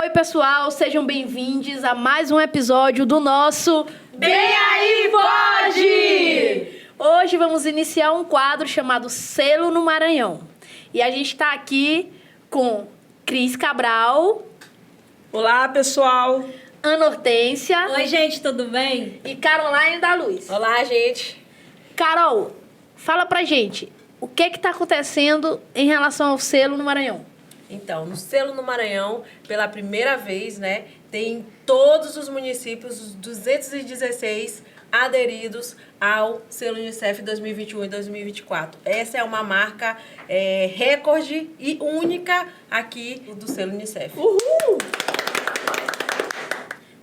Oi, pessoal, sejam bem-vindos a mais um episódio do nosso Bem Aí Pode! Hoje vamos iniciar um quadro chamado Selo no Maranhão. E a gente está aqui com Cris Cabral. Olá, pessoal. Ana Hortência. Oi, gente, tudo bem? E Caroline da Luz. Olá, gente. Carol, fala pra gente, o que está acontecendo em relação ao selo no Maranhão? Então, no Selo no Maranhão, pela primeira vez, né, tem todos os municípios, os 216 aderidos ao Selo Unicef 2021 e 2024. Essa é uma marca recorde e única aqui do Selo Unicef. Uhul!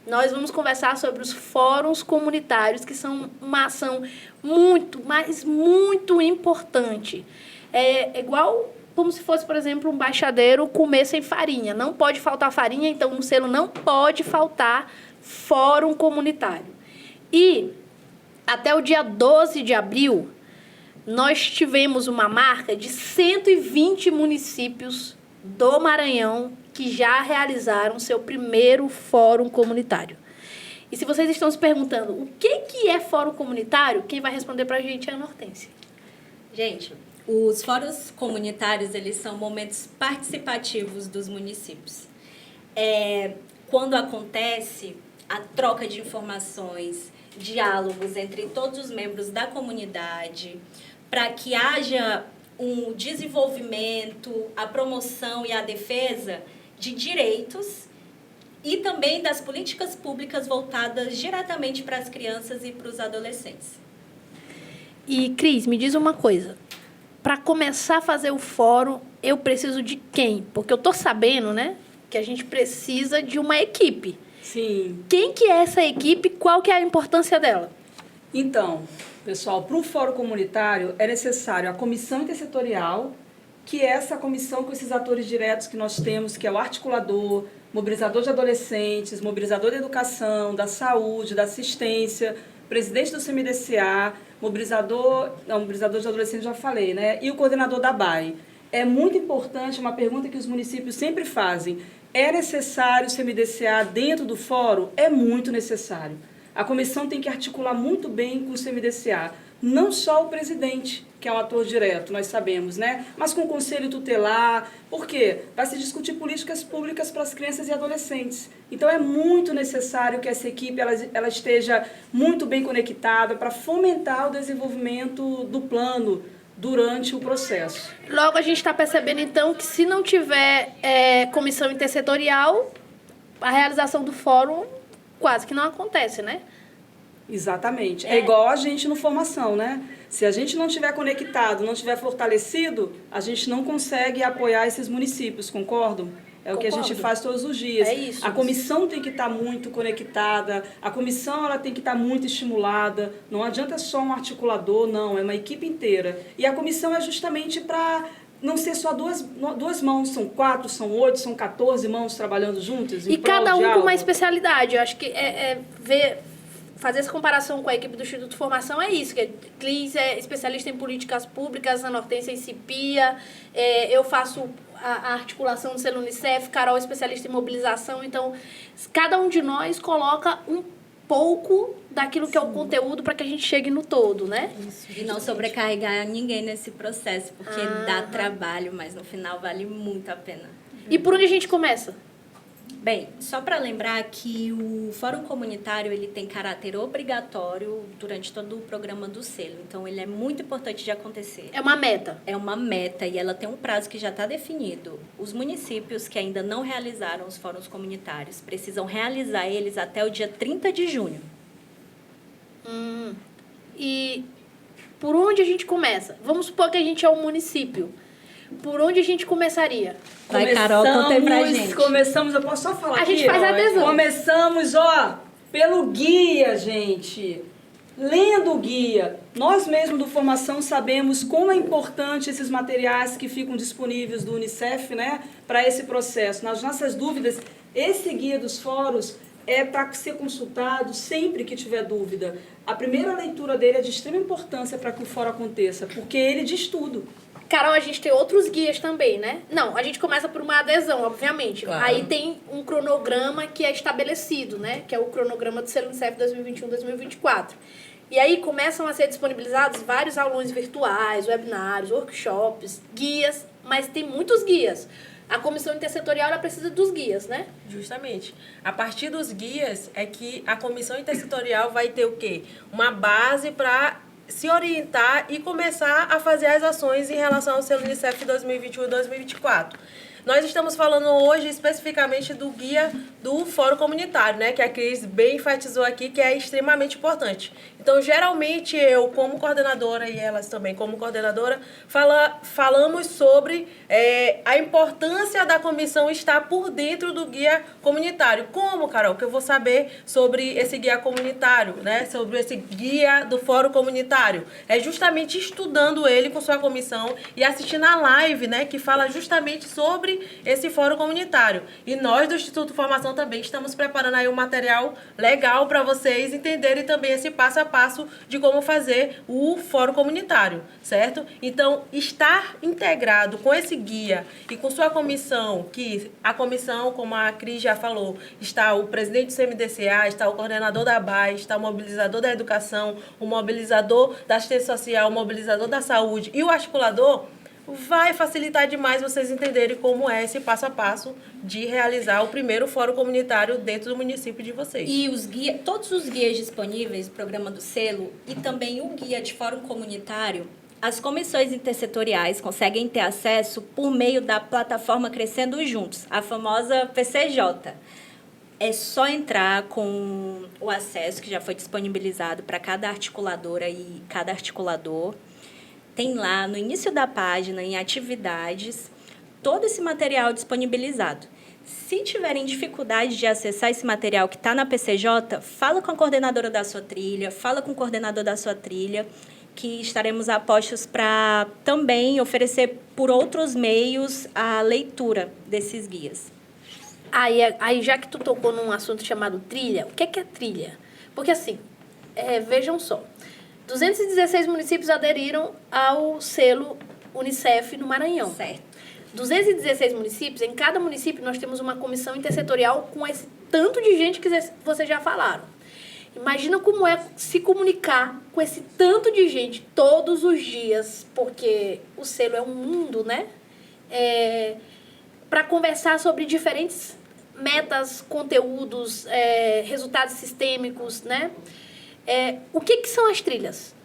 Nós vamos conversar sobre os fóruns comunitários, que são uma ação muito, mas muito importante. É igual como se fosse, por exemplo, um baixadeiro comer sem farinha. Não pode faltar farinha, então no selo não pode faltar fórum comunitário. E até o dia 12 de abril, nós tivemos uma marca de 120 municípios do Maranhão que já realizaram seu primeiro fórum comunitário. E se vocês estão se perguntando o que é fórum comunitário, quem vai responder pra gente é a Ana Hortência. Gente, os fóruns comunitários, eles são momentos participativos dos municípios. Quando acontece a troca de informações, diálogos entre todos os membros da comunidade, para que haja um desenvolvimento, a promoção e a defesa de direitos e também das políticas públicas voltadas diretamente para as crianças e para os adolescentes. E, Cris, me diz uma coisa. Para começar a fazer o fórum, eu preciso de quem? Porque eu tô sabendo, né, que a gente precisa de uma equipe. Sim. Quem que é essa equipe? Qual que é a importância dela? Então, pessoal, para o Fórum Comunitário é necessário a comissão intersetorial, que é essa comissão com esses atores diretos que nós temos, que é o articulador, mobilizador de adolescentes, mobilizador da educação, da saúde, da assistência, presidente do CMDCA, mobilizador de adolescentes, já falei, né? E o coordenador da BAE. É muito importante, uma pergunta que os municípios sempre fazem, é necessário o CMDCA dentro do fórum? É muito necessário. A comissão tem que articular muito bem com o CMDCA, não só o presidente, que é o ator direto, nós sabemos, né? Mas com o conselho tutelar, por quê? Vai se discutir políticas públicas para as crianças e adolescentes. Então é muito necessário que essa equipe ela esteja muito bem conectada para fomentar o desenvolvimento do plano durante o processo. Logo, a gente está percebendo, então, que se não tiver comissão intersetorial, a realização do fórum quase que não acontece, né? Exatamente. É igual a gente no formação, né? Se a gente não estiver conectado, não estiver fortalecido, a gente não consegue apoiar esses municípios, concordam? É o que a gente faz todos os dias. É isso. A comissão tem que estar muito conectada, a comissão ela tem que estar muito estimulada. Não adianta só um articulador, não, é uma equipe inteira. E a comissão é justamente para não ser só duas mãos, são 4, são 8, são 14 mãos trabalhando juntas. E cada um com uma especialidade. Eu acho que fazer essa comparação com a equipe do Instituto de Formação é isso, que Cris é especialista em políticas públicas, Ana Hortência em CIPIA, eu faço a articulação do Selo Unicef, Carol é especialista em mobilização, então cada um de nós coloca um pouco daquilo que é o conteúdo para que a gente chegue no todo, né? Isso, e não sobrecarregar ninguém nesse processo, porque dá trabalho, mas no final vale muito a pena. E por onde a gente começa? Bem, só para lembrar que o Fórum Comunitário ele tem caráter obrigatório durante todo o programa do selo. Então, ele é muito importante de acontecer. É uma meta. É uma meta e ela tem um prazo que já está definido. Os municípios que ainda não realizaram os fóruns comunitários precisam realizar eles até o dia 30 de junho. E por onde a gente começa? Vamos supor que a gente é um município. Por onde a gente começaria? Vai, Carol, conta aí pra gente. Começamos, eu posso só falar A aqui? gente faz a adesão. Começamos, pelo guia, gente. Lendo o guia. Nós mesmos do Formação sabemos como é importante esses materiais que ficam disponíveis do Unicef, né, para esse processo. Nas nossas dúvidas, esse guia dos fóruns é para ser consultado sempre que tiver dúvida. A primeira leitura dele é de extrema importância para que o fórum aconteça, porque ele diz tudo. Carol, a gente tem outros guias também, né? Não, a gente começa por uma adesão, obviamente. Claro. Aí tem um cronograma que é estabelecido, né? Que é o cronograma do Selo Unicef 2021-2024. E aí começam a ser disponibilizados vários aulões virtuais, webinários, workshops, guias, mas tem muitos guias. A comissão intersetorial ela precisa dos guias, né? Justamente. A partir dos guias é que a comissão intersetorial vai ter o quê? Uma base para se orientar e começar a fazer as ações em relação ao selo Unicef 2021 e 2024. Nós estamos falando hoje especificamente do guia do Fórum Comunitário, né? Que a Cris bem enfatizou aqui, que é extremamente importante. Então, geralmente, eu, como coordenadora, e elas também como coordenadora, falamos sobre a importância da comissão estar por dentro do guia comunitário. Como, Carol? Que eu vou saber sobre esse guia comunitário, né? Sobre esse guia do Fórum Comunitário. É justamente estudando ele com sua comissão e assistindo a live, né? Que fala justamente sobre esse Fórum Comunitário. E nós, do Instituto Formação, também estamos preparando aí um material legal para vocês entenderem também esse passo a passo de como fazer o Fórum Comunitário, certo? Então, estar integrado com esse guia e com sua comissão, que a comissão, como a Cris já falou, está o presidente do CMDCA, está o coordenador da BAE, está o mobilizador da educação, o mobilizador da assistência social, o mobilizador da saúde e o articulador, vai facilitar demais vocês entenderem como é esse passo a passo de realizar o primeiro fórum comunitário dentro do município de vocês. E todos os guias disponíveis, o programa do selo e também o guia de fórum comunitário, as comissões intersetoriais conseguem ter acesso por meio da plataforma Crescendo Juntos, a famosa PCJ. É só entrar com o acesso que já foi disponibilizado para cada articuladora e cada articulador. Tem lá, no início da página, em atividades, todo esse material disponibilizado. Se tiverem dificuldade de acessar esse material que está na PCJ, fala com a coordenadora da sua trilha, fala com o coordenador da sua trilha, que estaremos a postos para também oferecer por outros meios a leitura desses guias. Aí já que tu tocou num assunto chamado trilha, o que é trilha? Porque assim, vejam só, 216 municípios aderiram ao selo Unicef no Maranhão. Certo. 216 municípios, em cada município nós temos uma comissão intersetorial com esse tanto de gente que vocês já falaram. Imagina como é se comunicar com esse tanto de gente todos os dias, porque o selo é um mundo, né? Para conversar sobre diferentes metas, conteúdos, resultados sistêmicos, né? O que são as trilhas?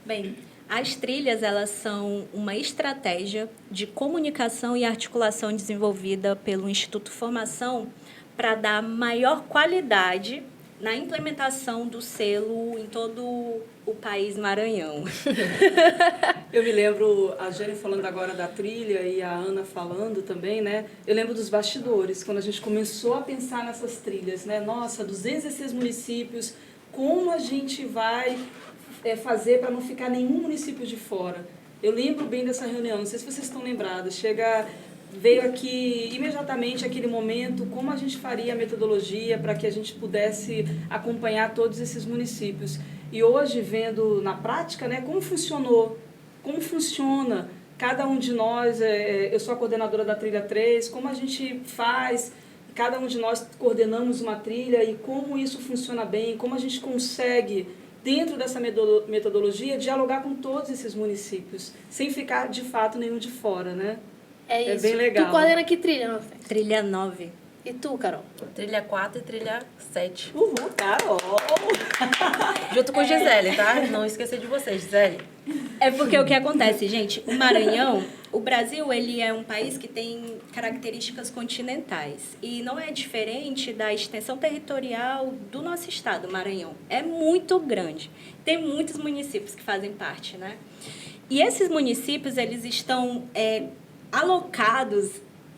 Bem, as trilhas, elas são uma estratégia de comunicação e articulação desenvolvida pelo Instituto Formação para dar maior qualidade na implementação do selo em todo o país Maranhão. Eu me lembro, a Jane falando agora da trilha e a Ana falando também, né? Eu lembro dos bastidores, quando a gente começou a pensar nessas trilhas, né? Nossa, 216 municípios, como a gente vai fazer para não ficar nenhum município de fora? Eu lembro bem dessa reunião, não sei se vocês estão lembrados, veio aqui imediatamente aquele momento, como a gente faria a metodologia para que a gente pudesse acompanhar todos esses municípios. E hoje, vendo na prática, né, como funciona cada um de nós, eu sou a coordenadora da Trilha 3, como a gente faz, cada um de nós coordenamos uma trilha e como isso funciona bem, como a gente consegue, dentro dessa metodologia, dialogar com todos esses municípios, sem ficar, de fato, nenhum de fora, né? É isso. Bem legal. Tu coordena que trilha, não? Trilha 9. E tu, Carol? Trilha 4 e trilha 7. Uhul, Carol! Junto com Gisele, tá? Não esqueça de vocês, Gisele. É porque o que acontece, gente, o Maranhão, o Brasil, ele é um país que tem características continentais e não é diferente da extensão territorial do nosso estado, Maranhão. É muito grande. Tem muitos municípios que fazem parte, né? E esses municípios, eles estão alocados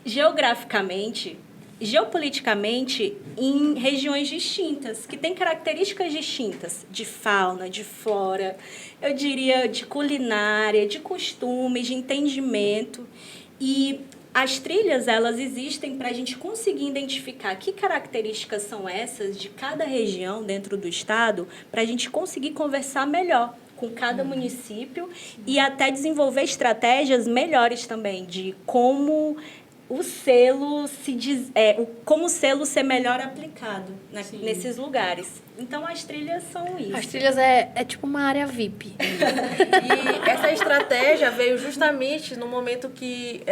geograficamente, geopoliticamente, em regiões distintas, que têm características distintas de fauna, de flora, eu diria de culinária, de costumes, de entendimento. E as trilhas, elas existem para a gente conseguir identificar que características são essas de cada região dentro do estado, para a gente conseguir conversar melhor com cada município e até desenvolver estratégias melhores também de como o selo como o selo ser melhor aplicado nesses lugares. Então, as trilhas são isso. As trilhas é tipo uma área VIP. E essa estratégia veio justamente no momento que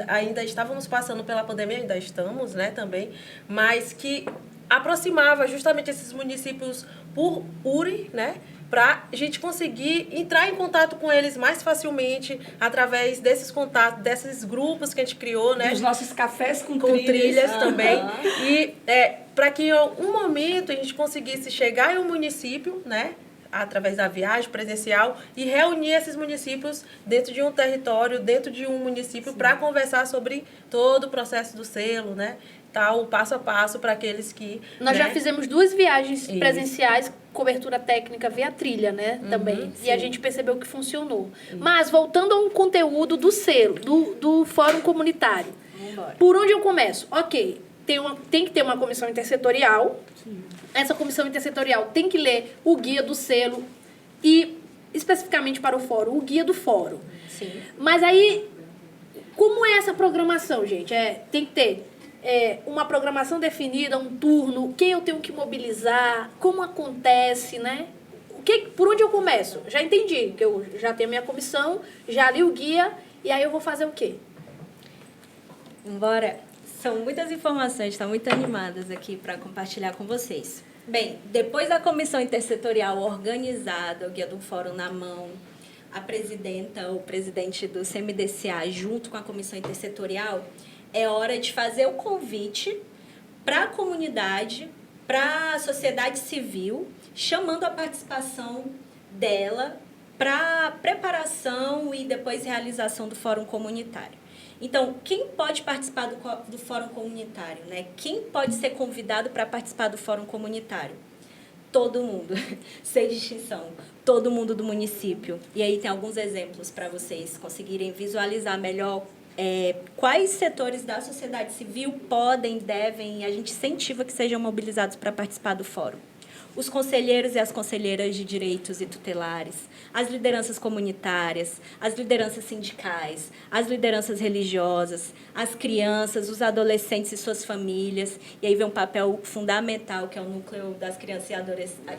ainda estávamos passando pela pandemia, ainda estamos, né, também, mas que aproximava justamente esses municípios por URI, né, para a gente conseguir entrar em contato com eles mais facilmente através desses contatos, desses grupos que a gente criou, né? Os nossos cafés com trilhas também. E para que em algum momento a gente conseguisse chegar em um município, né? Através da viagem presencial e reunir esses municípios dentro de um território, dentro de um município, para conversar sobre todo o processo do selo, né? Tal, passo a passo para aqueles que... Nós já fizemos 2 viagens Isso. presenciais, cobertura técnica via trilha, né? Também. sim. E a gente percebeu que funcionou. Mas, voltando ao conteúdo do selo, do Fórum Comunitário. Vambora. Por onde eu começo? Ok, tem que ter uma comissão intersetorial. Essa comissão intersetorial tem que ler o guia do selo e, especificamente para o fórum, o guia do fórum. Sim. Mas aí, como é essa programação, gente? Tem que ter uma programação definida, um turno, quem eu tenho que mobilizar, como acontece, né? Por onde eu começo? Já entendi que eu já tenho minha comissão, já li o guia, e aí eu vou fazer o quê? Embora são muitas informações, estão muito animadas aqui para compartilhar com vocês. Bem, depois da comissão intersetorial organizada, o guia do fórum na mão, a presidenta ou presidente do CMDCA junto com a comissão intersetorial, é hora de fazer o convite para a comunidade, para a sociedade civil, chamando a participação dela para preparação e depois realização do fórum comunitário. Então, quem pode participar do fórum comunitário, né? Quem pode ser convidado para participar do fórum comunitário? Todo mundo, sem distinção, todo mundo do município. E aí tem alguns exemplos para vocês conseguirem visualizar melhor quais setores da sociedade civil podem, devem, e a gente incentiva que sejam mobilizados para participar do fórum. Os conselheiros e as conselheiras de direitos e tutelares, as lideranças comunitárias, as lideranças sindicais, as lideranças religiosas, as crianças, os adolescentes e suas famílias. E aí vem um papel fundamental, que é o núcleo das crianças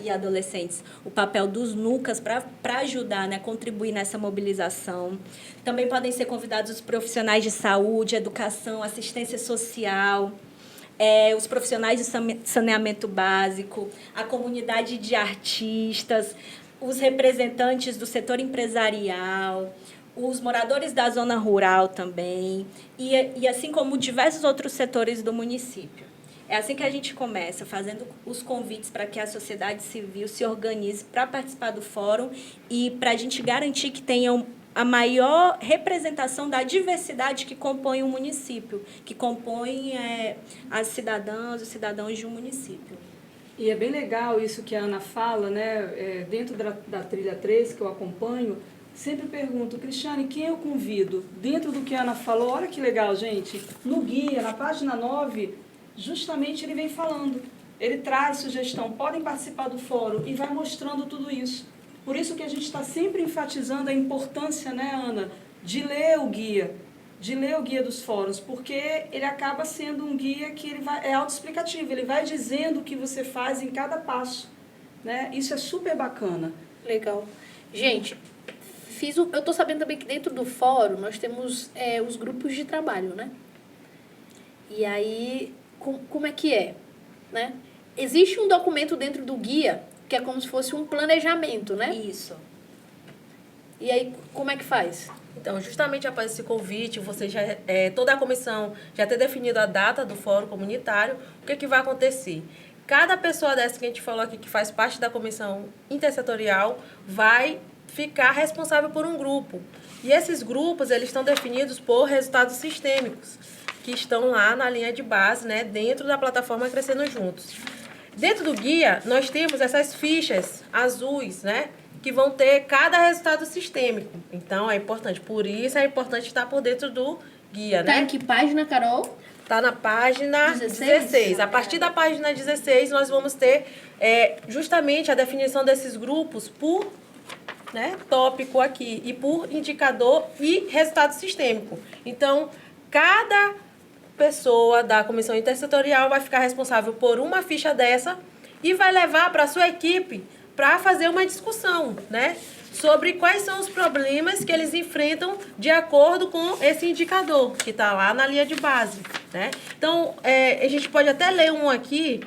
e adolescentes, o papel dos NUCAS para ajudar, né, contribuir nessa mobilização. Também podem ser convidados os profissionais de saúde, educação, assistência social, os profissionais de saneamento básico, a comunidade de artistas, os representantes do setor empresarial, os moradores da zona rural também, e assim como diversos outros setores do município. É assim que a gente começa, fazendo os convites para que a sociedade civil se organize para participar do fórum e para a gente garantir que tenham a maior representação da diversidade que compõe o município, que compõe as cidadãs e os cidadãos de um município. E é bem legal isso que a Ana fala, né? Dentro da trilha 3, que eu acompanho, sempre pergunto, Cristiane, quem eu convido? Dentro do que a Ana falou, olha que legal, gente, no guia, na página 9, justamente ele vem falando, ele traz sugestão, podem participar do fórum e vai mostrando tudo isso. Por isso que a gente está sempre enfatizando a importância, né, Ana, de ler o guia dos fóruns, porque ele acaba sendo um guia que é autoexplicativo, ele vai dizendo o que você faz em cada passo, né? Isso é super bacana. Legal. Gente, eu estou sabendo também que dentro do fórum nós temos os grupos de trabalho, né? E aí, como é que é? Né? Existe um documento dentro do guia que é como se fosse um planejamento, né? Isso. E aí, como é que faz? Então, justamente após esse convite, você toda a comissão já ter definido a data do fórum comunitário, o que vai acontecer? Cada pessoa dessa que a gente falou aqui, que faz parte da comissão intersetorial, vai ficar responsável por um grupo. E esses grupos, eles estão definidos por resultados sistêmicos, que estão lá na linha de base, né, dentro da plataforma Crescendo Juntos. Dentro do guia, nós temos essas fichas azuis, né, que vão ter cada resultado sistêmico. Então, é importante. Por isso, é importante estar por dentro do guia, né? Tá em que página, Carol? Está na página 16. A partir da página 16, nós vamos ter justamente a definição desses grupos por né, tópico aqui, e por indicador e resultado sistêmico. Então, cada pessoa da comissão intersetorial vai ficar responsável por uma ficha dessa e vai levar para a sua equipe para fazer uma discussão, né, sobre quais são os problemas que eles enfrentam de acordo com esse indicador que está lá na linha de base, né? Então, a gente pode até ler um aqui.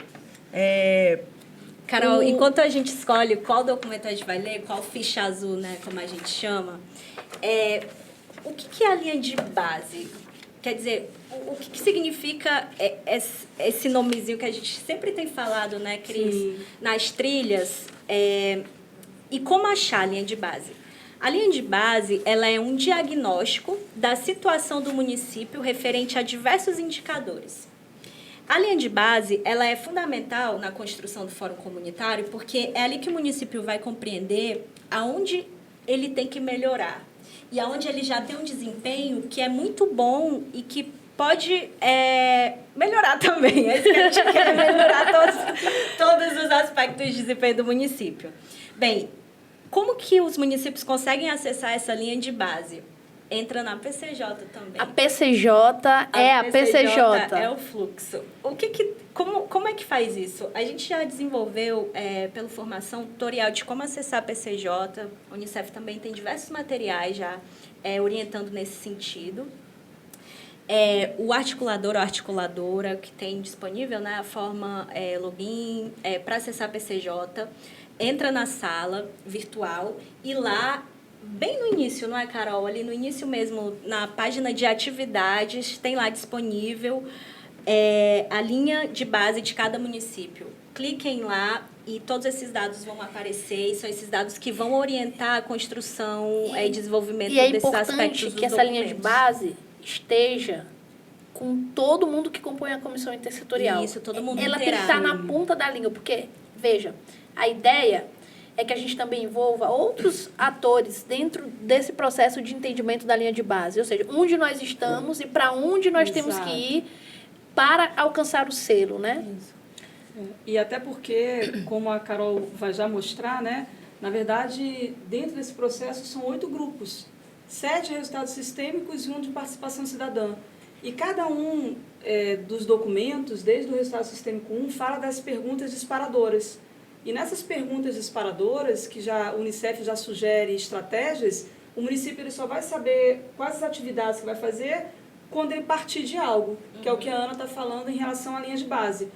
Carol, enquanto a gente escolhe qual documento a gente vai ler, qual ficha azul, né, como a gente chama, o que é a linha de base? Quer dizer, o que significa esse nomezinho que a gente sempre tem falado, né, Cris? Sim. Nas trilhas, e como achar a linha de base? A linha de base, ela é um diagnóstico da situação do município referente a diversos indicadores. A linha de base, ela é fundamental na construção do fórum comunitário, porque é ali que o município vai compreender aonde ele tem que melhorar e aonde ele já tem um desempenho que é muito bom e que pode melhorar também. É isso que a gente quer, melhorar todos os aspectos de desempenho do município. Bem, como que os municípios conseguem acessar essa linha de base? Entra na PCJ também. A PCJ a PCJ. É o fluxo. Como é que faz isso? A gente já desenvolveu, pela formação, tutorial de como acessar a PCJ. A Unicef também tem diversos materiais já orientando nesse sentido. O articulador ou articuladora que tem disponível, né, a forma login para acessar a PCJ, entra na sala virtual e lá, bem no início, não é, Carol? Ali no início mesmo, na página de atividades, tem lá disponível a linha de base de cada município. Cliquem lá e todos esses dados vão aparecer, e são esses dados que vão orientar a construção e desenvolvimento desses aspectos dos documentos. E é importante que essa linha de base esteja com todo mundo que compõe a comissão intersetorial. Isso, todo mundo Ela tem que estar na ponta da língua, porque, veja, a ideia é que a gente também envolva outros atores dentro desse processo de entendimento da linha de base. Ou seja, onde nós estamos e para onde nós temos que ir para alcançar o selo, né? Isso. E até porque, como a Carol vai já mostrar, né, na verdade, dentro desse processo são 8 grupos. 7 resultados sistêmicos e 1 de participação cidadã. E cada um dos documentos, desde o resultado sistêmico 1, fala das perguntas disparadoras. E nessas perguntas disparadoras, que a Unicef já sugere estratégias, o município ele só vai saber quais as atividades que vai fazer quando ele partir de algo, que é o que a Ana está falando em relação à linha de base.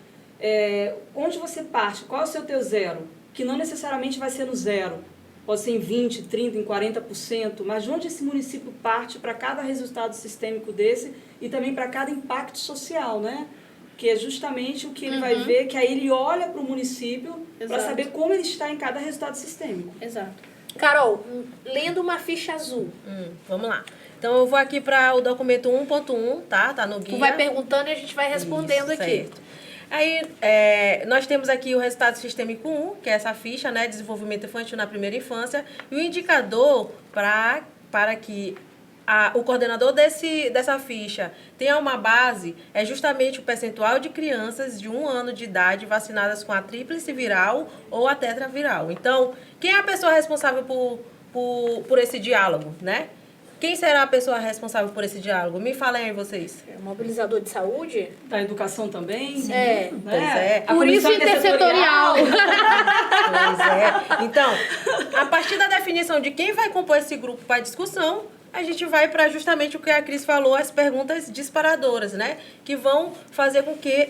Onde você parte? Qual é o seu teu zero? Que não necessariamente vai ser no zero. Pode ser em 20%, 30%, em 40%, mas de onde esse município parte para cada resultado sistêmico desse e também para cada impacto social, né? Que é justamente o que ele vai ver, que aí ele olha para o município para saber como ele está em cada resultado sistêmico. Exato. Carol, lendo uma ficha azul. Vamos lá. Então, eu vou aqui para o documento 1.1, tá? Tá no guia. Tu vai perguntando e a gente vai respondendo aqui. Certo. Aí, nós temos aqui o resultado sistêmico 1, que é essa ficha, né? Desenvolvimento infantil na primeira infância. E o indicador para que o coordenador dessa ficha tenha uma base é justamente o percentual de crianças de 1 ano de idade vacinadas com a tríplice viral ou a tetraviral. Então, quem é a pessoa responsável por esse diálogo, né? Quem será a pessoa responsável por esse diálogo? Me falem aí vocês. Mobilizador de saúde? Da educação também? Sim. Né? Pois é. Por isso intersetorial. Pois é. Então, a partir da definição de quem vai compor esse grupo para discussão, a gente vai para justamente o que a Cris falou, as perguntas disparadoras, né? Que vão fazer com que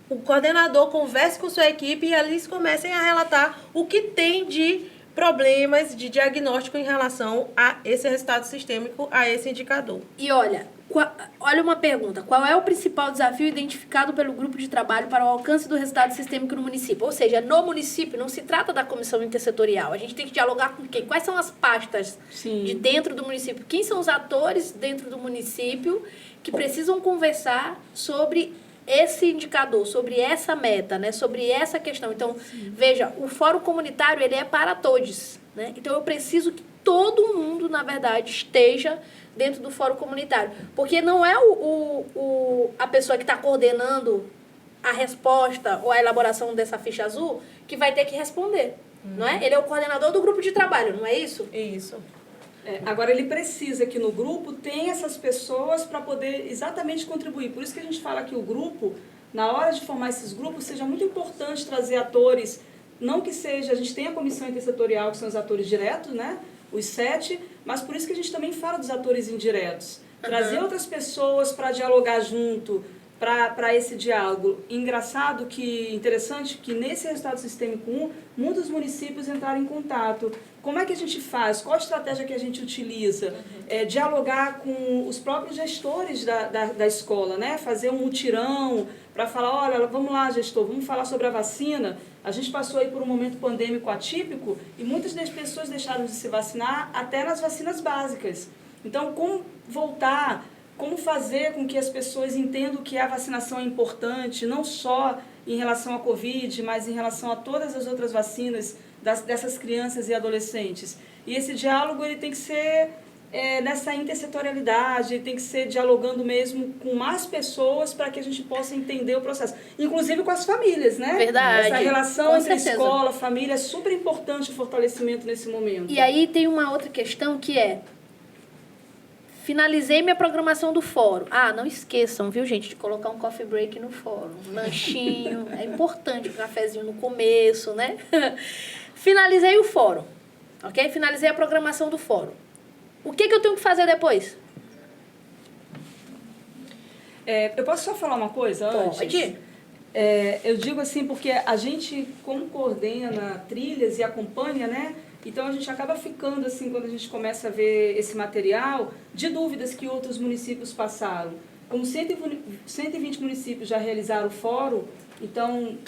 o coordenador converse com sua equipe e eles comecem a relatar o que tem de problemas de diagnóstico em relação a esse resultado sistêmico, a esse indicador. E olha uma pergunta. Qual é o principal desafio identificado pelo grupo de trabalho para o alcance do resultado sistêmico no município? Ou seja, no município não se trata da comissão intersetorial. A gente tem que dialogar com quem? Quais são as pastas de dentro do município? Quem são os atores dentro do município que precisam conversar sobre esse indicador, sobre essa meta, né? Sobre essa questão. Então, veja, o fórum comunitário ele é para todos, né? Então, eu preciso que todo mundo, na verdade, esteja dentro do fórum comunitário. Porque não é a pessoa que está coordenando a resposta ou a elaboração dessa ficha azul que vai ter que responder. não é? Ele é o coordenador do grupo de trabalho, não é isso? Isso. Agora, ele precisa que no grupo tenha essas pessoas para poder exatamente contribuir. Por isso que a gente fala que o grupo, na hora de formar esses grupos, seja muito importante trazer atores, não que seja, a gente tem a comissão intersetorial, que são os atores diretos, né? Os 7, mas por isso que a gente também fala dos atores indiretos. Trazer outras pessoas para dialogar junto, para esse diálogo. Engraçado interessante que nesse resultado sistêmico 1, muitos municípios entraram em contato. Como é que a gente faz? Qual a estratégia que a gente utiliza? Dialogar com os próprios gestores da escola, né? Fazer um mutirão para falar, olha, vamos lá, gestor, vamos falar sobre a vacina. A gente passou aí por um momento pandêmico atípico e muitas das pessoas deixaram de se vacinar até nas vacinas básicas. Então, como voltar, como fazer com que as pessoas entendam que a vacinação é importante, não só em relação à Covid, mas em relação a todas as outras vacinas dessas crianças e adolescentes. E esse diálogo ele tem que ser nessa intersetorialidade, ele tem que ser dialogando mesmo com mais pessoas para que a gente possa entender o processo. Inclusive com as famílias, né? Verdade. Essa relação Com entre certeza. escola, família é super importante o fortalecimento nesse momento. E aí tem uma outra questão que é: finalizei minha programação do fórum. Ah, não esqueçam, viu, gente, de colocar um coffee break no fórum. Um lanchinho. É importante, um cafezinho no começo, né? Finalizei o fórum, ok? Finalizei a programação do fórum. O que eu tenho que fazer depois? Eu posso só falar uma coisa antes? Pode. Eu digo assim porque a gente, como coordena trilhas e acompanha, né? Então, a gente acaba ficando, assim, quando a gente começa a ver esse material, de dúvidas que outros municípios passaram. Como 120 municípios já realizaram o fórum, então,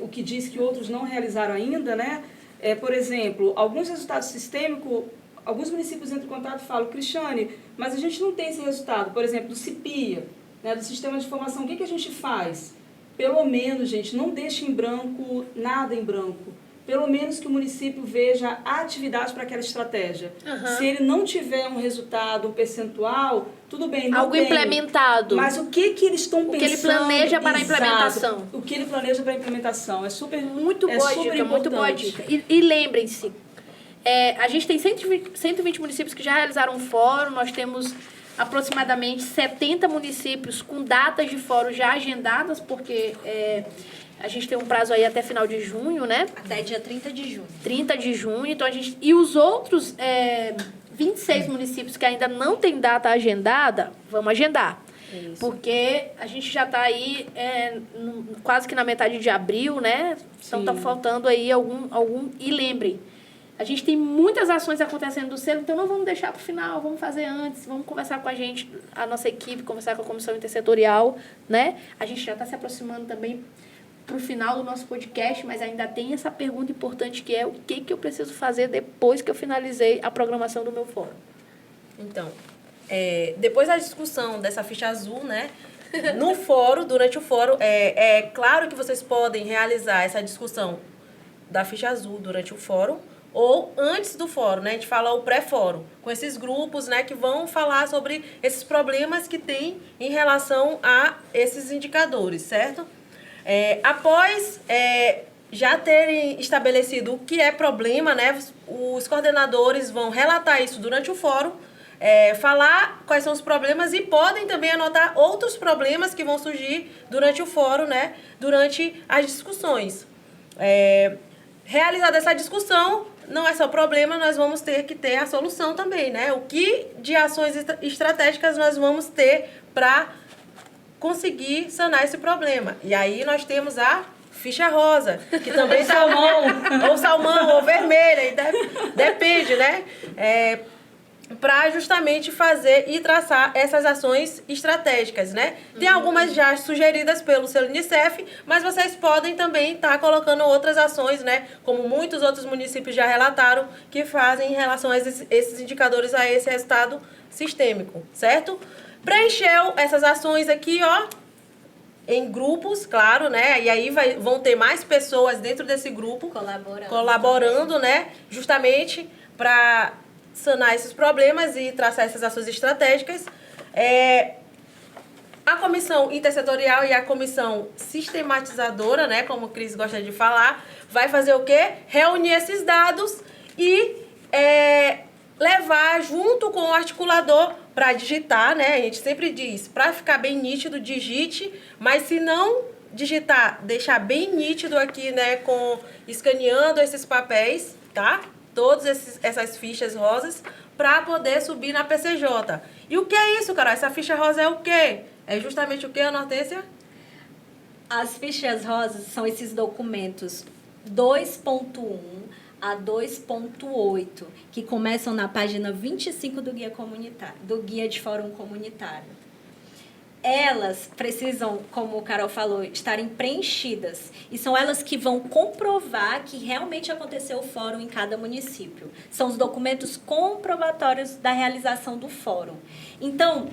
o que diz que outros não realizaram ainda, né? Por exemplo, alguns resultados sistêmicos, alguns municípios entram em contato e falam, Cristiane, mas a gente não tem esse resultado. Por exemplo, do CIPIA, né, do Sistema de Informação, o que a gente faz? Pelo menos, gente, não deixe em branco, nada em branco. Pelo menos que o município veja a atividade para aquela estratégia. Uhum. Se ele não tiver um resultado, um percentual, tudo bem, não Algo tem. Implementado. Mas o que eles estão pensando? O que ele planeja para a implementação. O que ele planeja para a implementação. É super Muito boa super dica, muito boa importante. dica. E lembrem-se, a gente tem 120 municípios que já realizaram um fórum, nós temos aproximadamente 70 municípios com datas de fórum já agendadas, porque a gente tem um prazo aí até final de junho, né? Até dia 30 de junho. 30 de junho, então e os outros 26 municípios que ainda não tem data agendada, vamos agendar. Isso. Porque a gente já está aí quase que na metade de abril, né? Então está faltando aí algum... E lembrem, a gente tem muitas ações acontecendo do selo, então não vamos deixar para o final, vamos fazer antes, vamos conversar com a gente, a nossa equipe, conversar com a comissão intersetorial, né? A gente já está se aproximando também para o final do nosso podcast, mas ainda tem essa pergunta importante que é o que eu preciso fazer depois que eu finalizei a programação do meu fórum. Então, depois da discussão dessa ficha azul, né? No fórum, durante o fórum, é claro que vocês podem realizar essa discussão da ficha azul durante o fórum ou antes do fórum, né? A gente fala o pré-fórum, com esses grupos, né, que vão falar sobre esses problemas que tem em relação a esses indicadores, certo? Após já terem estabelecido o que é problema, né, os coordenadores vão relatar isso durante o fórum, falar quais são os problemas e podem também anotar outros problemas que vão surgir durante o fórum, né, durante as discussões. Realizada essa discussão, não é só problema, nós vamos ter que ter a solução também, né? O que de ações estratégicas nós vamos ter para conseguir sanar esse problema. E aí nós temos a ficha rosa, que também ou salmão, ou vermelha, depende, né? Para justamente fazer e traçar essas ações estratégicas, né? Tem algumas já sugeridas pelo selo Unicef, mas vocês podem também estar colocando outras ações, né? Como muitos outros municípios já relataram, que fazem em relação a esses indicadores, a esse resultado sistêmico, certo? Preencheu essas ações aqui, ó, em grupos, claro, né? E aí vão ter mais pessoas dentro desse grupo colaborando, né? Justamente para sanar esses problemas e traçar essas ações estratégicas. A comissão intersetorial e a comissão sistematizadora, né, como o Cris gosta de falar, vai fazer o quê? Reunir esses dados e levar junto com o articulador para digitar, né? A gente sempre diz, para ficar bem nítido, digite, mas se não digitar, deixar bem nítido aqui, né, escaneando esses papéis, tá? Todas essas fichas rosas, para poder subir na PCJ. E o que é isso, cara? Essa ficha rosa é o quê? É justamente o que, Ana Hortência? As fichas rosas são esses documentos 2.1 a 2.8, que começam na página 25 do guia comunitário, do guia de fórum comunitário. Elas precisam, como o Carol falou, estarem preenchidas. E são elas que vão comprovar que realmente aconteceu o fórum em cada município. São os documentos comprobatórios da realização do fórum. Então,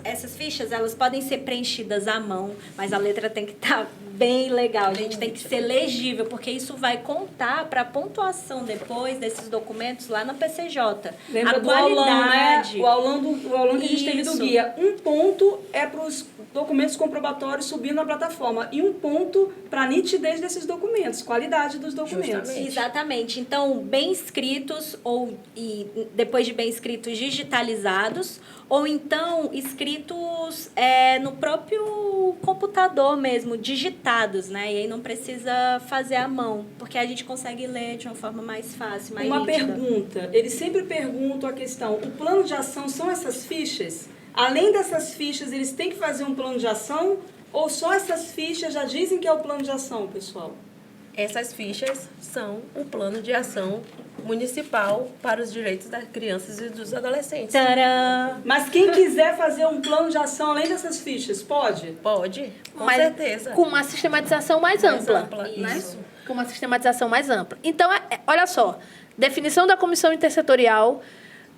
essas fichas, elas podem ser preenchidas à mão, mas a letra tem que estar bem legal. A gente tem que ser legível, porque isso vai contar para a pontuação depois desses documentos lá na PCJ. Lembra a do aulão, né? qualidade. O aulão que a gente teve do Isso. guia. Um ponto é para os documentos comprobatórios subir na plataforma e um ponto para a nitidez desses documentos, qualidade dos documentos. Justamente. Exatamente. Então, bem escritos e depois de bem escritos, digitalizados, ou então escritos no próprio computador mesmo, digitados, né? E aí não precisa fazer à mão, porque a gente consegue ler de uma forma mais fácil, mais Uma nítida. pergunta, eles sempre perguntam a questão, o plano de ação são essas fichas? Além dessas fichas, eles têm que fazer um plano de ação? Ou só essas fichas já dizem que é o plano de ação, pessoal? Essas fichas são o plano de ação municipal para os direitos das crianças e dos adolescentes. Tcharam! Mas quem quiser fazer um plano de ação além dessas fichas, pode? Pode, com Mas certeza. com uma sistematização mais ampla. Né? Isso. Com uma sistematização mais ampla. Então, olha só, definição da comissão intersetorial,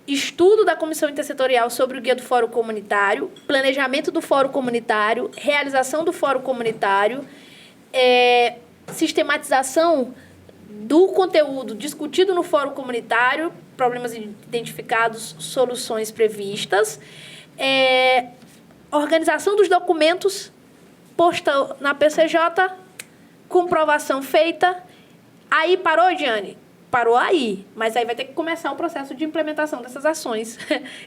estudo da comissão intersetorial sobre o guia do fórum comunitário, planejamento do fórum comunitário, realização do fórum comunitário, sistematização do conteúdo discutido no fórum comunitário, problemas identificados, soluções previstas, organização dos documentos posta na PCJ, comprovação feita. Aí parou, Diane? Parou aí, mas aí vai ter que começar o processo de implementação dessas ações,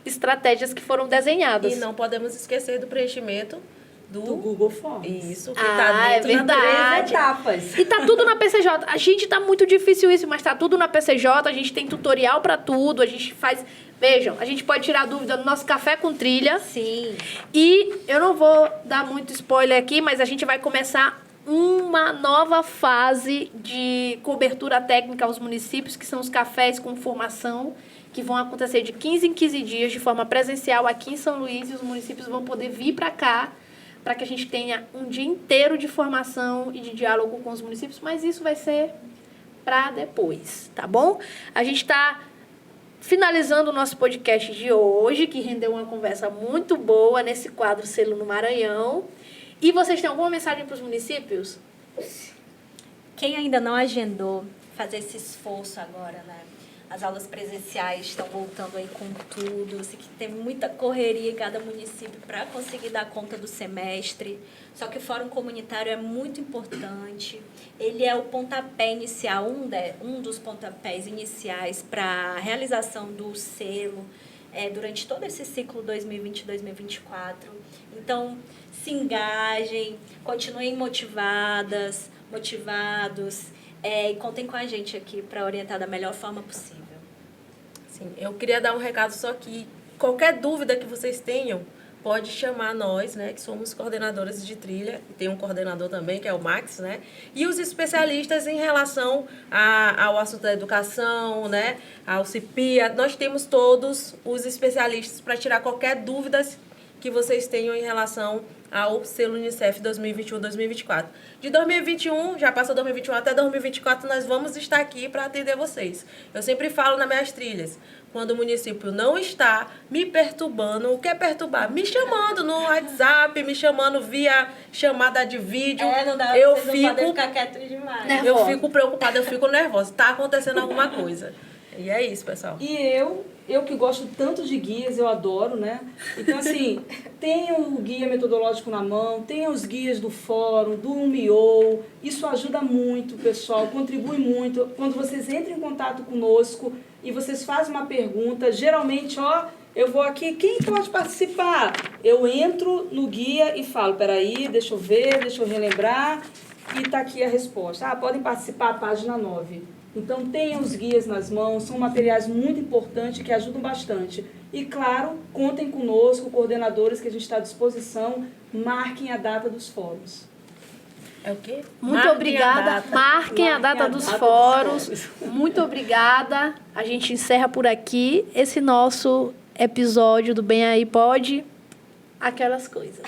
estratégias que foram desenhadas. E não podemos esquecer do preenchimento do Google Forms. Isso, que Ah, está dentro é da verdade. 3 etapas. E tá tudo na PCJ. A gente tá muito difícil isso, mas tá tudo na PCJ, a gente tem tutorial para tudo, a gente faz... Vejam, a gente pode tirar dúvida no nosso Café com Trilha. Sim. E eu não vou dar muito spoiler aqui, mas a gente vai começar uma nova fase de cobertura técnica aos municípios, que são os cafés com formação, que vão acontecer de 15 em 15 dias, de forma presencial aqui em São Luís, e os municípios vão poder vir para cá, para que a gente tenha um dia inteiro de formação e de diálogo com os municípios, mas isso vai ser para depois, tá bom? A gente está finalizando o nosso podcast de hoje, que rendeu uma conversa muito boa nesse quadro Selo no Maranhão. E vocês têm alguma mensagem para os municípios? Quem ainda não agendou, fazer esse esforço agora, né? As aulas presenciais estão voltando aí com tudo. Eu sei que tem muita correria em cada município para conseguir dar conta do semestre. Só que o Fórum Comunitário é muito importante. Ele é o pontapé inicial, um dos pontapés iniciais para a realização do selo durante todo esse ciclo 2020-2024. Então, se engajem, continuem motivados, e contem com a gente aqui para orientar da melhor forma possível. Sim, eu queria dar um recado só que qualquer dúvida que vocês tenham, pode chamar nós, né, que somos coordenadoras de trilha, e tem um coordenador também, que é o Max, né, e os especialistas em relação ao assunto da educação, né, ao CIPIA, nós temos todos os especialistas para tirar qualquer dúvida que vocês tenham em relação ao selo Unicef 2021-2024. De 2021, já passou 2021 até 2024, nós vamos estar aqui para atender vocês. Eu sempre falo nas minhas trilhas, quando o município não está me perturbando, o que é perturbar? Me chamando no WhatsApp, me chamando via chamada de vídeo. Não podem ficar quietos demais. Eu fico preocupada, eu fico nervosa. Está acontecendo alguma coisa. E é isso, pessoal. E eu eu que gosto tanto de guias, eu adoro, né? Então, assim, tenha o guia metodológico na mão, tenha os guias do fórum, do UMIO, isso ajuda muito, pessoal, contribui muito. Quando vocês entram em contato conosco e vocês fazem uma pergunta, geralmente, eu vou aqui, quem pode participar? Eu entro no guia e falo, peraí, deixa eu ver, deixa eu relembrar, e está aqui a resposta. Podem participar, página 9. Então, tenham os guias nas mãos, são materiais muito importantes que ajudam bastante. E, claro, contem conosco, coordenadores, que a gente está à disposição, marquem a data dos fóruns. É o quê? Muito obrigada. Marquem a data dos fóruns. Muito obrigada. A gente encerra por aqui esse nosso episódio do Bem Aí Pode, aquelas coisas.